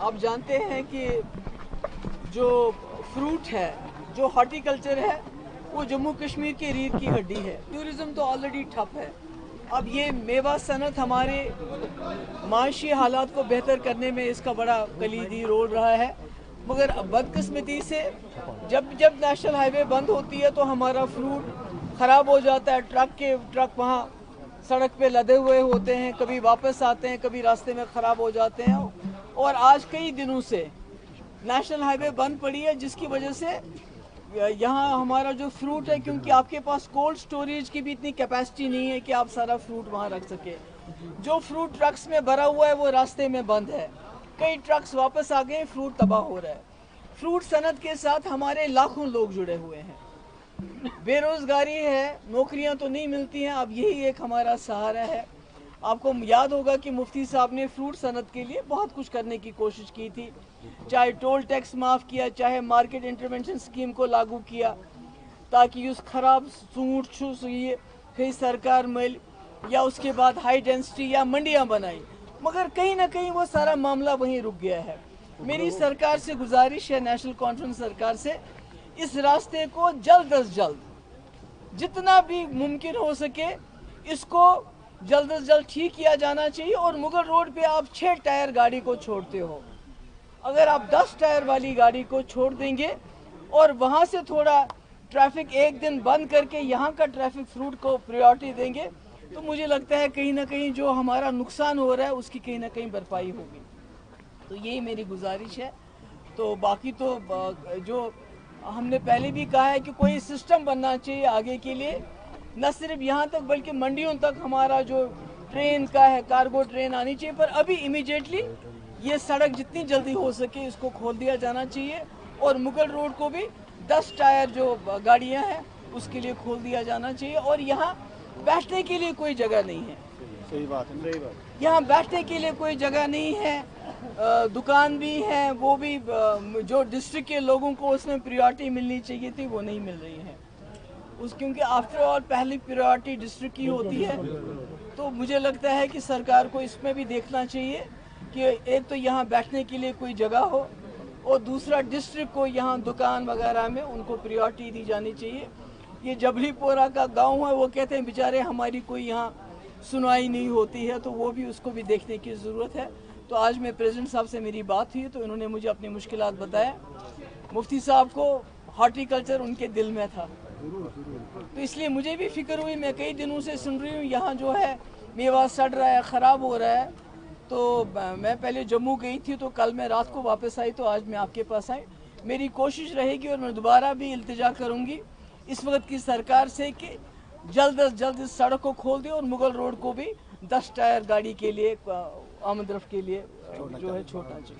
آپ جانتے ہیں کہ جو فروٹ ہے، جو ہارٹیکلچر ہے، وہ جموں کشمیر کی ریڑھ کی ہڈی ہے۔ ٹورزم تو آلریڈی ٹھپ ہے، اب یہ میوہ صنعت ہمارے معاشی حالات کو بہتر کرنے میں اس کا بڑا کلیدی رول رہا ہے، مگر بدقسمتی سے جب نیشنل ہائی وے بند ہوتی ہے تو ہمارا فروٹ خراب ہو جاتا ہے۔ ٹرک وہاں سڑک پہ لدے ہوئے ہوتے ہیں، کبھی واپس آتے ہیں، کبھی راستے میں خراب ہو جاتے ہیں، اور آج کئی دنوں سے نیشنل ہائی وے بند پڑی ہے، جس کی وجہ سے یہاں ہمارا جو فروٹ ہے، کیونکہ آپ کے پاس کولڈ سٹوریج کی بھی اتنی کیپیسٹی نہیں ہے کہ آپ سارا فروٹ وہاں رکھ سکے۔ جو فروٹ ٹرکس میں بھرا ہوا ہے وہ راستے میں بند ہے، کئی ٹرکس واپس آ گئے، فروٹ تباہ ہو رہا ہے۔ فروٹ صنعت کے ساتھ ہمارے لاکھوں لوگ جڑے ہوئے ہیں، بے روزگاری ہے، نوکریاں تو نہیں ملتی ہیں، اب یہی ایک ہمارا سہارا ہے۔ آپ کو یاد ہوگا کہ مفتی صاحب نے فروٹ صنعت کے لیے بہت کچھ کرنے کی کوشش کی تھی، چاہے ٹول ٹیکس معاف کیا، چاہے مارکیٹ انٹرونشن سکیم کو لاگو کیا، تاکہ اس خراب ژوٗنٛٹھ چھُ یہ کئی سرکار مل، یا اس کے بعد ہائی ڈینسٹی یا منڈیاں بنائی، مگر کہیں نہ کہیں وہ سارا معاملہ وہیں رک گیا ہے۔ میری سرکار سے گزارش ہے، نیشنل کانفرنس سرکار سے، اس راستے کو جلد از جلد جتنا بھی ممکن ہو سکے اس کو جلد از جلد ٹھیک کیا جانا چاہیے۔ اور مغل روڈ پہ آپ 6 ٹائر گاڑی کو چھوڑتے ہو، اگر آپ 10 ٹائر والی گاڑی کو چھوڑ دیں گے اور وہاں سے تھوڑا ٹریفک ایک دن بند کر کے یہاں کا ٹریفک فروٹ کو پریورٹی دیں گے، تو مجھے لگتا ہے کہیں نہ کہیں جو ہمارا نقصان ہو رہا ہے اس کی کہیں نہ کہیں بھرپائی ہوگی۔ تو یہی میری گزارش ہے۔ تو باقی تو جو ہم نے پہلے بھی کہا ہے کہ کوئی سسٹم بننا چاہیے آگے کے لیے، نہ صرف یہاں تک بلکہ منڈیوں تک ہمارا جو ٹرین کا ہے، کارگو ٹرین آنی چاہیے، پر ابھی امیڈیٹلی یہ سڑک جتنی جلدی ہو سکے اس کو کھول دیا جانا چاہیے، اور مغل روڈ کو بھی 10 ٹائر جو گاڑیاں ہیں اس کے لیے کھول دیا جانا چاہیے، اور یہاں بیٹھنے کے لیے کوئی جگہ نہیں ہے۔ صحیح بات ہے، صحیح بات۔ یہاں بیٹھنے کے لیے کوئی جگہ نہیں ہے، دکان بھی ہیں، وہ بھی جو ڈسٹرکٹ کے لوگوں کو اس میں پریورٹی ملنی چاہیے تھی وہ نہیں مل رہی ہے، کیونکہ آفٹر آل پہلی پریورٹی ڈسٹرکٹ کی ہوتی ہے۔ تو مجھے لگتا ہے کہ سرکار کو اس میں بھی دیکھنا چاہیے کہ ایک تو یہاں بیٹھنے کے لیے کوئی جگہ ہو، اور دوسرا ڈسٹرکٹ کو یہاں دکان وغیرہ میں ان کو پریورٹی دی جانی چاہیے۔ یہ جبلی پورہ کا گاؤں ہے، وہ کہتے ہیں بیچارے ہماری کوئی یہاں سنوائی نہیں ہوتی ہے، تو وہ بھی اس کو بھی دیکھنے کی ضرورت ہے۔ تو آج میں پریزیڈنٹ صاحب سے میری بات ہوئی تو انہوں نے مجھے اپنی مشکلات بتایا۔ مفتی صاحب کو ہارٹیکلچر ان کے دل میں تھا، تو اس لیے مجھے بھی فکر ہوئی، میں کئی دنوں سے سن رہی ہوں یہاں جو ہے میوہ سڑ رہا ہے، خراب ہو رہا ہے۔ تو میں پہلے جموں گئی تھی، تو کل میں رات کو واپس آئی، تو آج میں آپ کے پاس آئی۔ میری کوشش رہے گی اور میں دوبارہ بھی التجا کروں گی اس وقت کی سرکار سے کہ جلد از جلد اس سڑک کو کھول دیں، اور مغل روڈ کو بھی 10 ٹائر گاڑی کے لیے آمد رفت کے لیے جو ہے چھوڑنا چاہیے۔